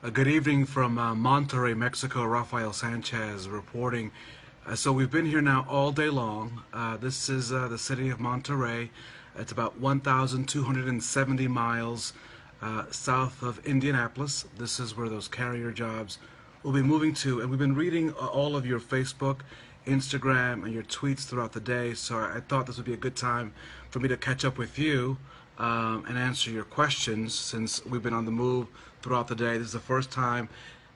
Good evening from Monterrey, Mexico. Rafael Sanchez reporting. So we've been here now all day long. This is the city of Monterrey. It's about 1,270 miles south of Indianapolis. This is where those carrier jobs will be moving to. And we've been reading all of your Facebook, Instagram, and your tweets throughout the day. So I thought this would be a good time for me to catch up with you and answer your questions since we've been on the move throughout the day. This is the first time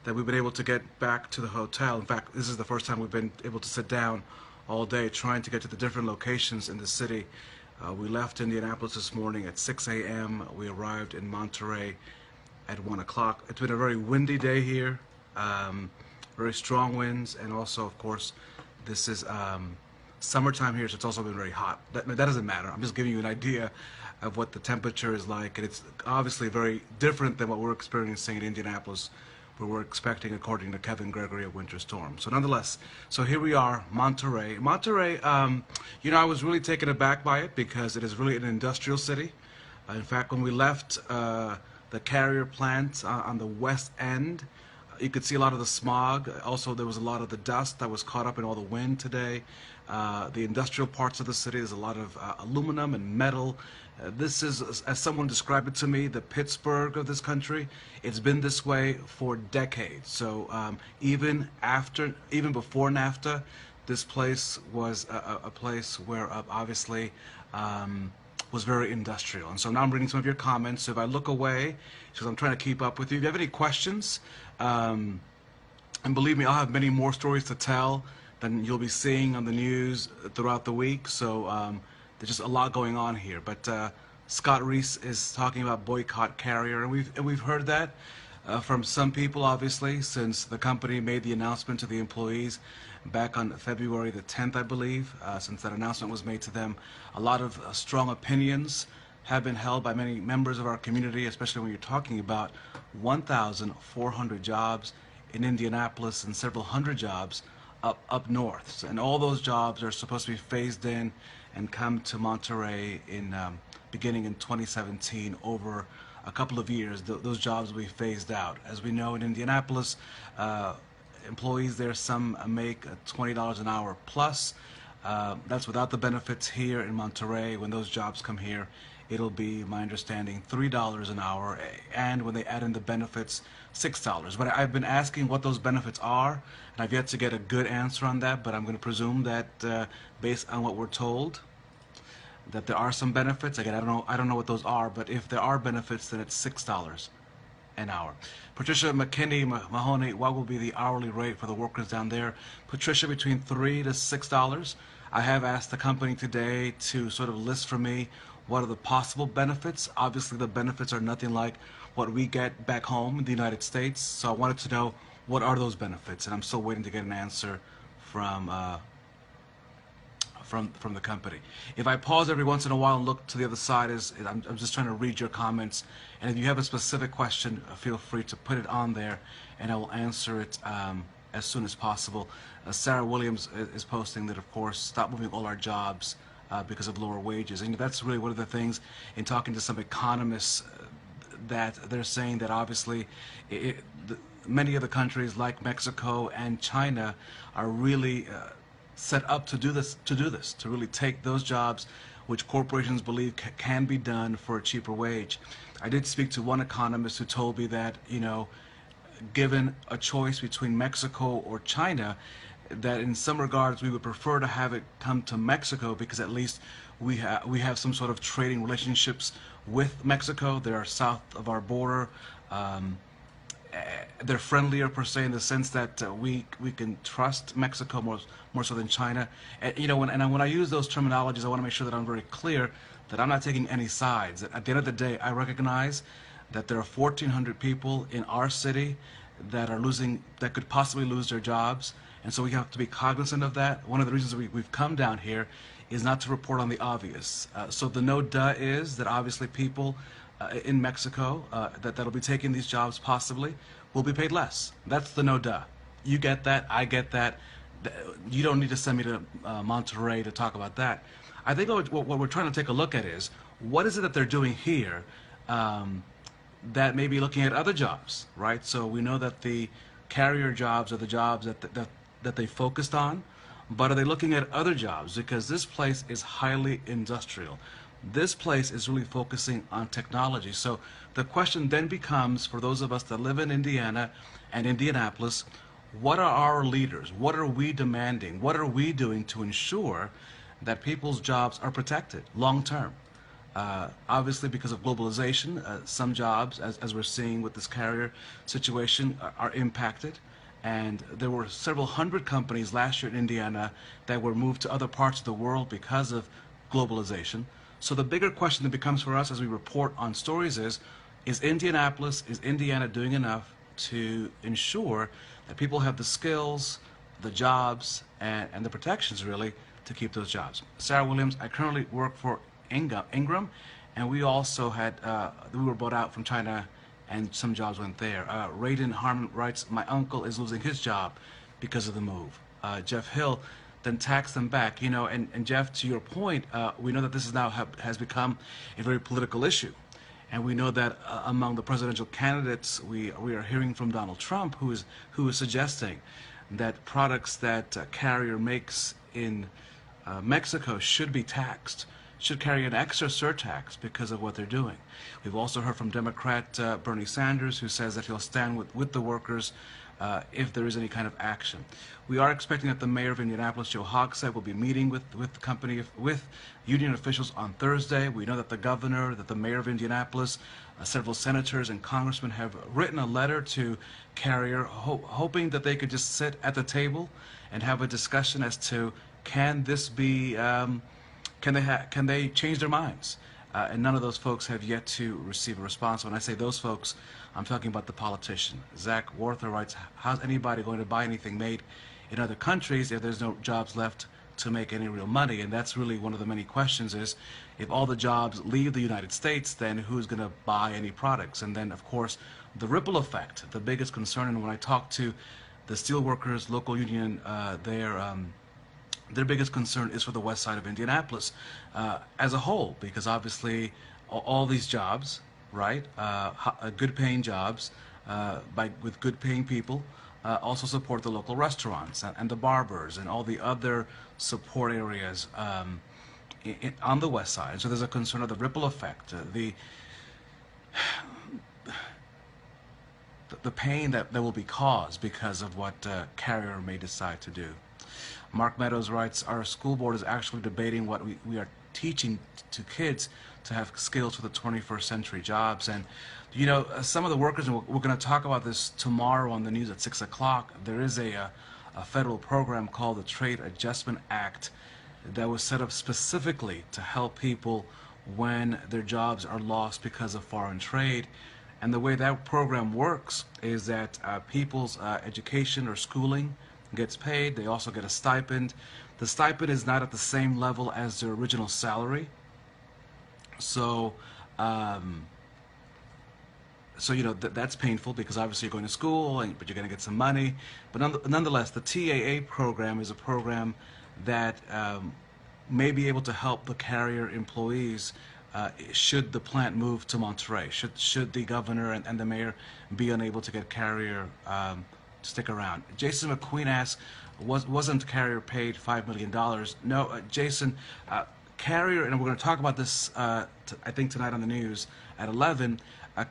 that we've been able to get back to the hotel. In fact, this is the first time we've been able to sit down all day trying to get to the different locations in the city. We left Indianapolis this morning at 6 a.m. We arrived in Monterrey at 1 o'clock. It's been a very windy day here, very strong winds, and also, of course, this is summertime here, so it's also been very hot. That doesn't matter. I'm just giving you an idea of what the temperature is like, and it's obviously very different than what we're experiencing in Indianapolis, where we're expecting, according to Kevin Gregory, a winter storm. So nonetheless, so here we are, Monterrey. Monterrey, I was really taken aback by it because it is really an industrial city. In fact, when we left the carrier plant on the west end, you could see a lot of the smog. Also, there was a lot of the dust that was caught up in all the wind today. The industrial parts of the city, there's a lot of aluminum and metal. This is, as someone described it to me, the Pittsburgh of this country. It's been this way for decades. So even before NAFTA, this place was a place where obviously was very industrial. And so now I'm reading some of your comments. So if I look away, because I'm trying to keep up with you, if you have any questions, and believe me, I'll have many more stories to tell than you'll be seeing on the news throughout the week. So there's just a lot going on here. But Scott Reese is talking about boycott carrier, and we've heard that from some people, obviously, since the company made the announcement to the employees back on February the 10th, I believe. Since that announcement was made to them, a lot of strong opinions have been held by many members of our community, especially when you're talking about 1,400 jobs in Indianapolis and several hundred jobs up north. And all those jobs are supposed to be phased in and come to Monterrey in beginning in 2017. Over a couple of years, those jobs will be phased out. As we know, in Indianapolis, employees there, some make $20 an hour plus. That's without the benefits. Here in Monterrey, when those jobs come here, it'll be, my understanding, $3 an hour, and when they add in the benefits, $6. But I've been asking what those benefits are, and I've yet to get a good answer on that, but I'm going to presume that based on what we're told, that there are some benefits. Again, I don't know what those are, but if there are benefits, then it's $6 an hour. Patricia McKinney Mahoney, what will be the hourly rate for the workers down there? Patricia, between $3 to $6. I have asked the company today to sort of list for me what are the possible benefits. Obviously, the benefits are nothing like what we get back home in the United States. So I wanted to know what are those benefits, and I'm still waiting to get an answer from the company. If I pause every once in a while and look to the other side, I'm just trying to read your comments. And if you have a specific question, feel free to put it on there, and I will answer it as soon as possible. Sarah Williams is posting that, of course, stop moving all our jobs because of lower wages. And that's really one of the things in talking to some economists that they're saying that obviously many of the countries like Mexico and China are really set up to do this, to really take those jobs which corporations believe can be done for a cheaper wage. I did speak to one economist who told me that, given a choice between Mexico or China, that in some regards we would prefer to have it come to Mexico because at least we have some sort of trading relationships with Mexico. They are south of our border. They're friendlier per se in the sense that we can trust Mexico more so than China. And, when I use those terminologies, I want to make sure that I'm very clear that I'm not taking any sides. At the end of the day, I recognize that there are 1,400 people in our city that could possibly lose their jobs. And so we have to be cognizant of that. One of the reasons we've come down here is not to report on the obvious. So the no duh is that obviously people in Mexico that'll be taking these jobs possibly will be paid less. That's the no duh. You get that, I get that. You don't need to send me to Monterrey to talk about that. I think what we're trying to take a look at is what is it that they're doing here that may be looking at other jobs, right? So we know that the carrier jobs are the jobs that they focused on, but are they looking at other jobs? Because this place is highly industrial. This place is really focusing on technology. So the question then becomes, for those of us that live in Indiana and Indianapolis, what are our leaders? What are we demanding? What are we doing to ensure that people's jobs are protected long term? Obviously, because of globalization, some jobs, as we're seeing with this carrier situation, are impacted. And there were several hundred companies last year in Indiana that were moved to other parts of the world because of globalization. So the bigger question that becomes for us as we report on stories is Indianapolis, is Indiana doing enough to ensure that people have the skills, the jobs, and the protections, really, to keep those jobs? Sarah Williams, I currently work for Ingram, and we also had, we were bought out from China, and some jobs went there. Raiden Harmon writes, my uncle is losing his job because of the move. Jeff Hill then tax them back. You know, and Jeff, to your point, we know that this is now has become a very political issue. And we know that among the presidential candidates, we are hearing from Donald Trump, who is suggesting that products that Carrier makes in Mexico should be taxed, should carry an extra surtax because of what they're doing. We've also heard from Democrat Bernie Sanders, who says that he'll stand with the workers if there is any kind of action. We are expecting that the mayor of Indianapolis, Joe Hogsett, will be meeting with union officials on Thursday. We know that the governor, that the mayor of Indianapolis, several senators and congressmen have written a letter to Carrier, hoping that they could just sit at the table and have a discussion as to can this be, can they change their minds? And none of those folks have yet to receive a response. When I say those folks, I'm talking about the politician. Zach Warther writes, how's anybody going to buy anything made in other countries if there's no jobs left to make any real money? And that's really one of the many questions is, if all the jobs leave the United States, then who's going to buy any products? And then, of course, the ripple effect, the biggest concern. And when I talk to the steelworkers local union their biggest concern is for the west side of Indianapolis as a whole, because obviously all these jobs, right, good paying jobs with good paying people also support the local restaurants and the barbers and all the other support areas on the west side. So there's a concern of the ripple effect, the pain that will be caused because of what Carrier may decide to do. Mark Meadows writes, our school board is actually debating what we are teaching to kids to have skills for the 21st century jobs. And, you know, some of the workers, and we're going to talk about this tomorrow on the news at 6 o'clock, there is a federal program called the Trade Adjustment Act that was set up specifically to help people when their jobs are lost because of foreign trade. And the way that program works is that people's education or schooling gets paid. They also get a stipend. The stipend is not at the same level as their original salary. So, you know, that's painful because obviously you're going to school, but you're going to get some money. But nonetheless, the TAA program is a program that may be able to help the Carrier employees should the plant move to Monterrey, should the governor and the mayor be unable to get Carrier stick around. Jason McQueen asks, wasn't Carrier paid $5 million? No, Jason, Carrier, and we're going to talk about this, I think tonight on the news at 11,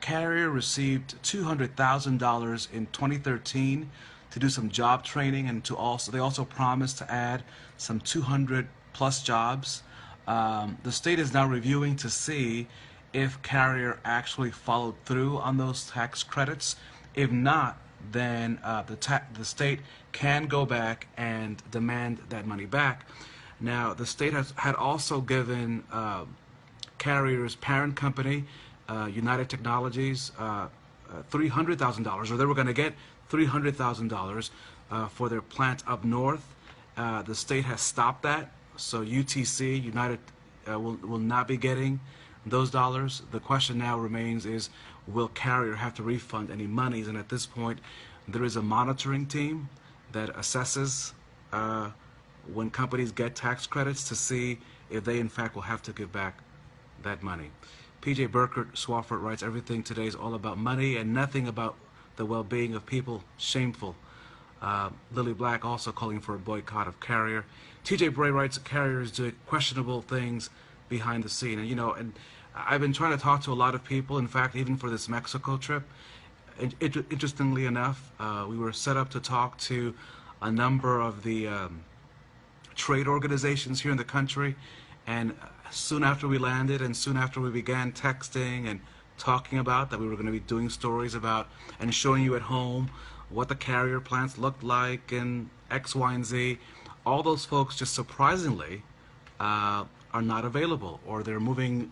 Carrier received $200,000 in 2013 to do some job training, and they also promised to add some 200 plus jobs. The state is now reviewing to see if Carrier actually followed through on those tax credits. If not, then the state can go back and demand that money back. Now, the state had also given Carrier's parent company, United Technologies, $300,000, or they were going to get $300,000 for their plant up north. The state has stopped that, so UTC, United, will not be getting those dollars. The question now remains is, will Carrier have to refund any monies? And at this point, there is a monitoring team that assesses when companies get tax credits to see if they in fact will have to give back that money. PJ Burkert Swafford writes, everything today is all about money and nothing about the well-being of people. Shameful. Lily Black also calling for a boycott of Carrier. TJ Bray writes, Carrier is doing questionable things behind the scene. And I've been trying to talk to a lot of people. In fact, even for this Mexico trip, interestingly enough, we were set up to talk to a number of the trade organizations here in the country. And soon after we landed and soon after we began texting and talking about that we were going to be doing stories about and showing you at home what the Carrier plants looked like and X, Y, and Z, all those folks just surprisingly are not available, or they're moving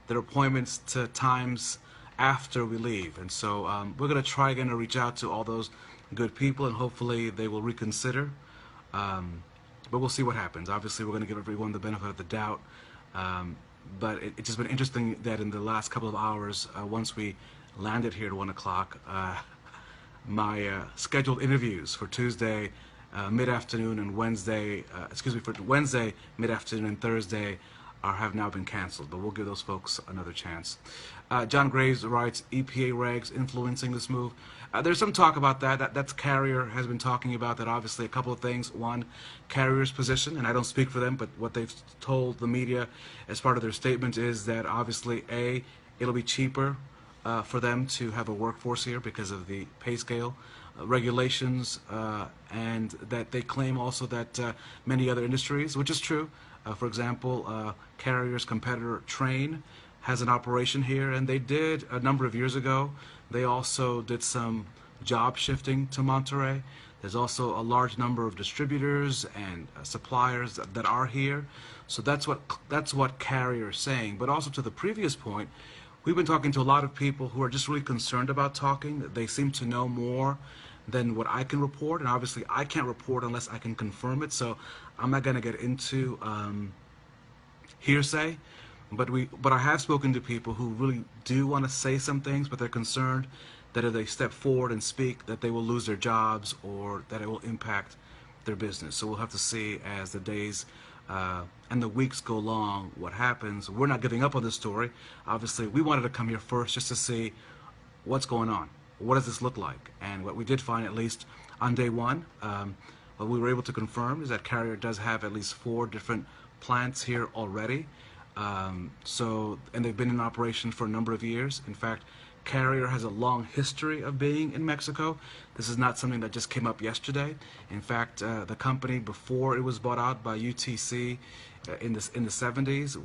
their appointments to times after we leave. And so we're going to try again to reach out to all those good people, and hopefully they will reconsider. But we'll see what happens. Obviously, we're going to give everyone the benefit of the doubt. But it's just been interesting that in the last couple of hours, once we landed here at 1 o'clock, my scheduled interviews for Tuesday mid-afternoon and Wednesday, for Wednesday mid-afternoon and Thursday have now been canceled. But we'll give those folks another chance. John Graves writes, EPA regs influencing this move. There's some talk about that. That's Carrier has been talking about that. Obviously, a couple of things. One, Carrier's position, and I don't speak for them, but what they've told the media as part of their statement is that obviously, A, it'll be cheaper for them to have a workforce here because of the pay scale, regulations, and that they claim also that many other industries, which is true. For example, Carrier's competitor Train has an operation here, and they did a number of years ago. They also did some job shifting to Monterrey. There's also a large number of distributors and suppliers that are here. So that's what Carrier is saying. But also to the previous point, we've been talking to a lot of people who are just really concerned about talking. They seem to know more than what I can report, and obviously I can't report unless I can confirm it. So I'm not going to get into hearsay. But I have spoken to people who really do want to say some things, but they're concerned that if they step forward and speak, that they will lose their jobs or that it will impact their business. So we'll have to see as the days and the weeks go along what happens. We're not giving up on this story. Obviously, we wanted to come here first just to see what's going on. What does this look like? And what we did find, at least on day one, what we were able to confirm is that Carrier does have at least 4 different plants here already. And they've been in operation for a number of years. In fact, Carrier has a long history of being in Mexico. This is not something that just came up yesterday. In fact, the company, before it was bought out by UTC in the 70s,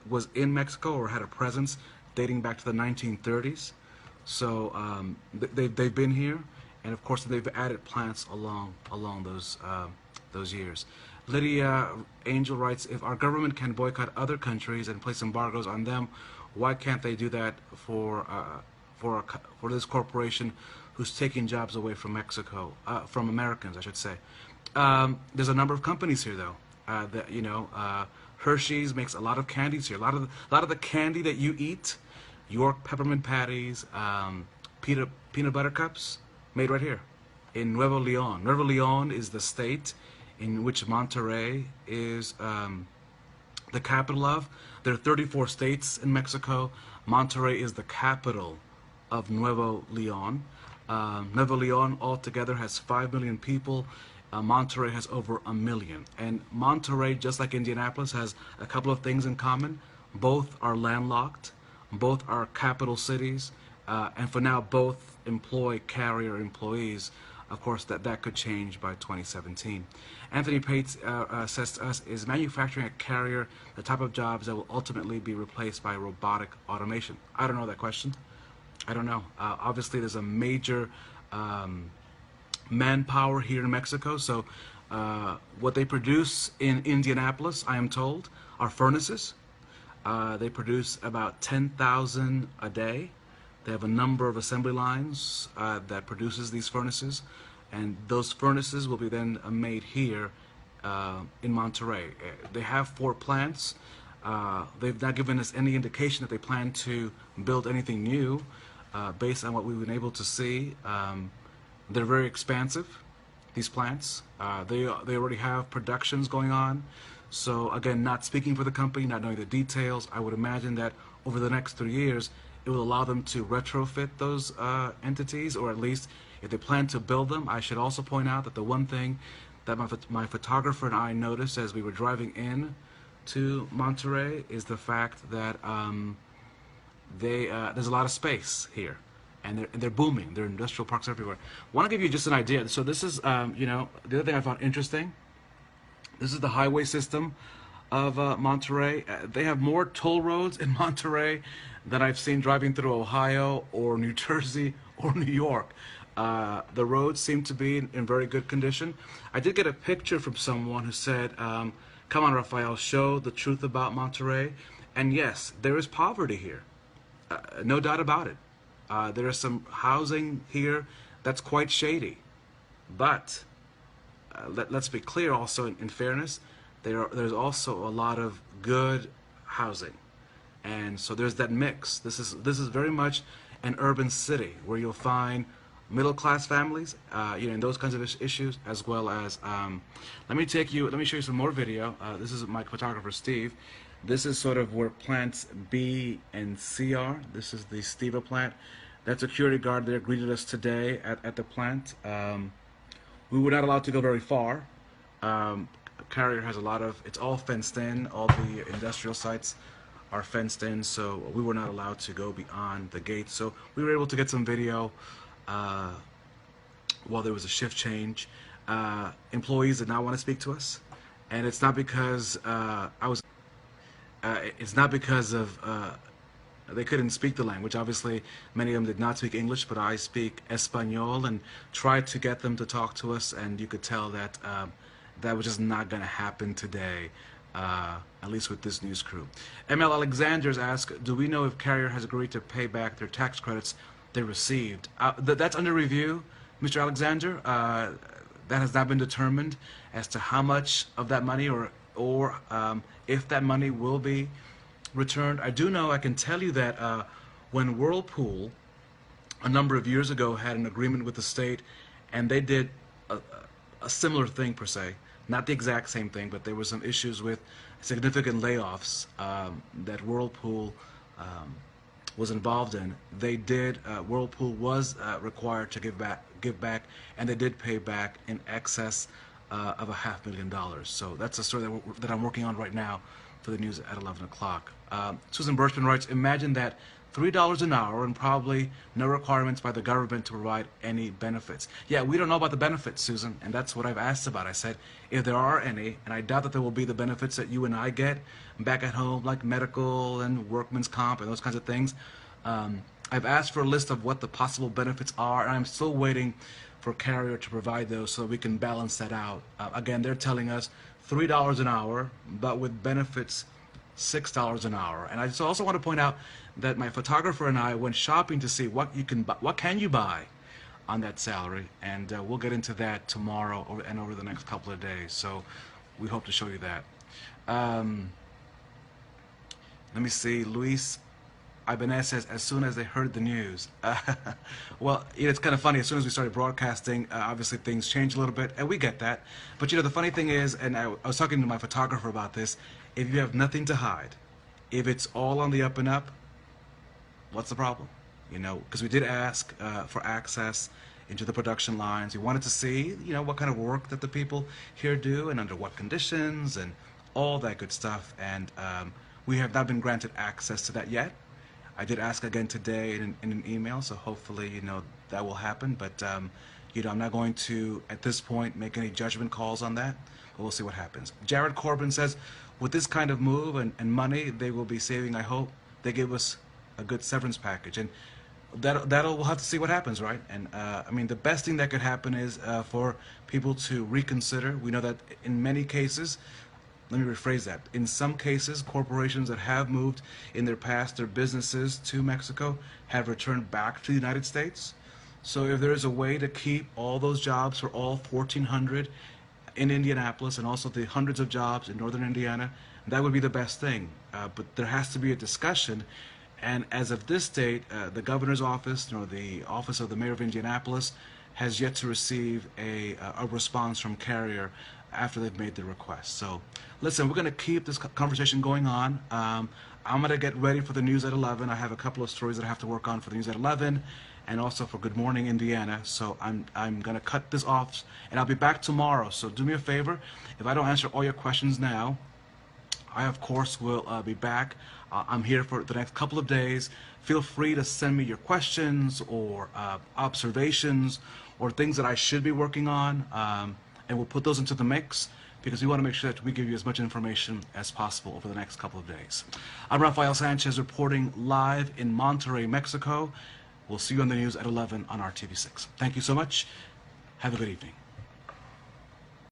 was in Mexico or had a presence dating back to the 1930s. So they've been here, and of course they've added plants along those years. Lydia Angel writes, if our government can boycott other countries and place embargoes on them, why can't they do that for this corporation who's taking jobs away from Mexico, from Americans, I should say? There's a number of companies here, though. Hershey's makes a lot of candies here. A lot of the candy that you eat, York peppermint patties, peanut butter cups, made right here in Nuevo Leon. Nuevo Leon is the state in which Monterrey is the capital of. There are 34 states in Mexico. Monterrey is the capital of Nuevo Leon. Nuevo Leon altogether has 5 million people. Monterrey has over 1 million. And Monterrey, just like Indianapolis, has a couple of things in common. Both are landlocked. Both are capital cities. And for now, both employ Carrier employees. Of course, that could change by 2017. Anthony Pates says to us, is manufacturing at Carrier the type of jobs that will ultimately be replaced by robotic automation? I don't know that question. I don't know. Obviously, there's a major manpower here in Mexico. So what they produce in Indianapolis, I am told, are furnaces. They produce about 10,000 a day. They have a number of assembly lines that produces these furnaces, and those furnaces will be then made here in Monterrey. They have 4 plants. They've not given us any indication that they plan to build anything new based on what we've been able to see. They're very expansive, these plants. They already have productions going on. So again, not speaking for the company, not knowing the details, I would imagine that over the next 3 years, it will allow them to retrofit those entities, or at least if they plan to build them. I should also point out that the one thing that my photographer and I noticed as we were driving in to Monterrey is the fact that there's a lot of space here, and they're booming. There are industrial parks everywhere. I want to give you just an idea. So this is, the other thing I found interesting. This is the highway system of Monterrey. They have more toll roads in Monterrey than I've seen driving through Ohio or New Jersey or New York. The roads seem to be in very good condition. I did get a picture from someone who said, come on, Rafael, show the truth about Monterrey. And yes, there is poverty here. No doubt about it. There is some housing here that's quite shady. But let's be clear also, in fairness, there's also a lot of good housing. And so there's that mix. This is very much an urban city where you'll find middle-class families, and those kinds of issues, as well as, let me show you some more video. This is my photographer, Steve. This is sort of where plants B and C are. This is the Steva plant. That security guard there greeted us today at the plant. We were not allowed to go very far. Carrier has it's all fenced in. All the industrial sites are fenced in, so we were not allowed to go beyond the gate. So we were able to get some video while there was a shift change. Employees did not want to speak to us, and it's not because it's not because of they couldn't speak the language. Obviously, many of them did not speak English, but I speak Espanol and tried to get them to talk to us, and you could tell that that was just not going to happen today, at least with this news crew. ML Alexander's asked, do we know if Carrier has agreed to pay back their tax credits they received? That's under review, Mr. Alexander. That has not been determined as to how much of that money or if that money will be returned. I do know, I can tell you that when Whirlpool a number of years ago had an agreement with the state, and they did a similar thing per se, not the exact same thing, but there were some issues with significant layoffs that Whirlpool was involved in. They did, Whirlpool was required to give back, and they did pay back in excess of $500,000. So that's a story that I'm working on right now for the news at 11 o'clock. Susan Birchman writes, imagine that $3 an hour and probably no requirements by the government to provide any benefits. Yeah, we don't know about the benefits, Susan, and that's what I've asked about. I said, if there are any, and I doubt that there will be the benefits that you and I get back at home, like medical and workman's comp and those kinds of things. I've asked for a list of what the possible benefits are, and I'm still waiting for Carrier to provide those so we can balance that out. Again, they're telling us $3 an hour, but with benefits $6 an hour. And I just also want to point out that my photographer and I went shopping to see what can you buy on that salary, and we'll get into that tomorrow and over the next couple of days. So we hope to show you that. Let me see. Luis Ibanez says, as soon as they heard the news. Well, it's kind of funny. As soon as we started broadcasting, obviously things changed a little bit, and we get that. But the funny thing is, and I was talking to my photographer about this, if you have nothing to hide, if it's all on the up and up, what's the problem? Because we did ask for access into the production lines. We wanted to see, what kind of work that the people here do and under what conditions and all that good stuff. And we have not been granted access to that yet. I did ask again today in an email, so hopefully, that will happen. But, I'm not going to, at this point, make any judgment calls on that. But we'll see what happens. Jared Corbin says, with this kind of move and money they will be saving, I hope they give us a good severance package. And we'll have to see what happens, right? And, the best thing that could happen is for people to reconsider. We know that in many cases, let me rephrase that. In some cases, corporations that have moved in their past, their businesses to Mexico, have returned back to the United States. So if there is a way to keep all those jobs for all 1,400 in Indianapolis and also the hundreds of jobs in northern Indiana, that would be the best thing. But there has to be a discussion. And as of this date, the governor's office, the office of the mayor of Indianapolis, has yet to receive a response from carrier after they've made the request. So listen, we're going to keep this conversation going on. I'm going to get ready for the news at 11. I have a couple of stories that I have to work on for the news at 11 and also for Good Morning Indiana. So I'm going to cut this off and I'll be back tomorrow. So do me a favor, if I don't answer all your questions now, I of course will be back. I'm here for the next couple of days. Feel free to send me your questions or observations or things that I should be working on, and we'll put those into the mix because we want to make sure that we give you as much information as possible over the next couple of days. I'm Rafael Sanchez reporting live in Monterrey, Mexico. We'll see you on the news at 11 on WRTV 6. Thank you so much. Have a good evening.